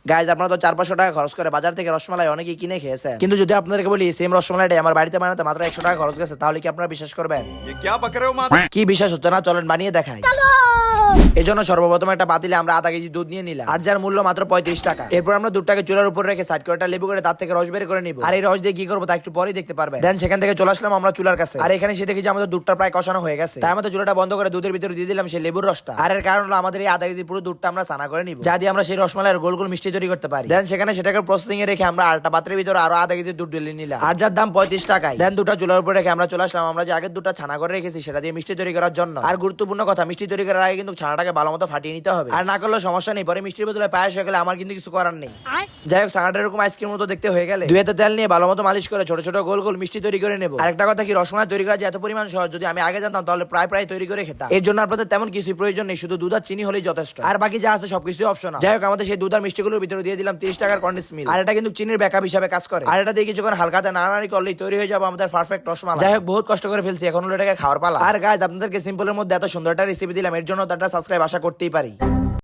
Guys আপনারা তো 400-500 টাকা খরচ করে বাজার থেকে রসমালাই অনেকেই কিনে খেয়েছেন, কিন্তু যদি আপনাদেরকে বলি সেম রসমালাইটাই আমার বাড়িতে বানাতে মাত্র 100 টাকা খরচ গেছে, তাহলে কি আপনারা বিশ্বাস করবেন? ये क्या बक रहे हो माता? কি বিশ্বাস হচ্ছে না, চলেন বানিয়ে দেখাই। এই জন্য সর্বপ্রথম একটা পাতিলে আমরা আধা কেজি দুধ নিয়ে নিলাম, আর যার মূল্য মাত্র 35 টাকা। এরপর আমরা দুধটাকে চুলার উপর রেখে সাইড করে একটা লেবু করে তার থেকে রস বের করে নিব, আর এই রস দিয়ে কি করবো তা একটু পরেই দেখতে পারবেন। দেন সেখান থেকে চলে আসলাম আমরা চুলার কাছে, আর এখানে সে দেখি যে আমাদের দুধটা প্রায় কষানো হয়ে গেছে, তাই আমাদের চুলাটা বন্ধ করে দুধের ভিতরে দিয়ে দিলাম সেই লেবুর রসটা। আর এর কারণ হলো আমাদের এই আধা কেজি পুরো দুধটা আমরা ছানা করে নিব, যা দিয়ে আমরা সেই রসমালাইয়ের গোল গোল মিষ্টি তৈরি করতে পারি। দেন সেখানে সেটাকে প্রসেসিং এ রেখে আমরা আরেকটা পাত্রের ভিতরে আরো আধা কেজি দুধ ঢেলে নিলাম, আর যার দাম 35 টাকায়। দেন দুধটা চুলার উপর রেখে আমরা চলে আসলাম আমরা যে আগের দুধটা ছানা করে রেখেছি সেটা দিয়ে মিষ্টি তৈরি করার জন্য। আর গুরুত্বপূর্ণ কথা, মিষ্টি তৈরি করার আগে কিন্তু ছানাটাকে ভালো মতো ফাটিয়ে নিতে হবে, আর না করলে সমস্যা নেই, পরে মিষ্টির বদলে পায়েস হয়ে গেলে আমার কিন্তু কিছু করার নেই। যাই হোক, ছানাটা এরকম আইসক্রিম মতো দেখতে হয়ে গেলে দুই হাতে তেল নিয়ে ভালো মতো মালিশ করে ছোট ছোট গোল গোল মিষ্টি তৈরি করে নেব। আরেকটা কথা কি, রসমালাই তৈরি করা যে এত পরিমাণ সহজ, যদি আমি আগে জানতাম তাহলে প্রায় তৈরি করে খেতাম। এর জন্য আপনাদের তেমন কিছুই প্রয়োজন নেই, শুধু দুধ আর চিনি হলেই যথেষ্ট, আর বাকি যা আছে সবকিছু অপশনাল। যাই হোক, আমাদের সেই দুধ আর মিষ্টিগুলোর ভিতরে দিয়ে দিলাম 30 টাকার কন্ডেন্স মিল্ক, আর এটা কিন্তু চিনির ব্যাকআপ হিসাবে কাজ করে, আর এটা দিয়ে কিছুক্ষণ হালকাতে নাড়ানাড়ি করলেই তৈরি হয়ে যাবে আমাদের পারফেক্ট রসমালাই। যাই হোক, বহুত কষ্ট করে ফেলছি, এখন হলো এটাকে খাওয়ার পালা। আর গাইজ, আপনাদেরকে সিম্পলের মধ্যে এত সুন্দর একটা রেসিপি দিলাম, এর জন্য তারটা সাবস্ক্রাইব আশা করতেই পারি।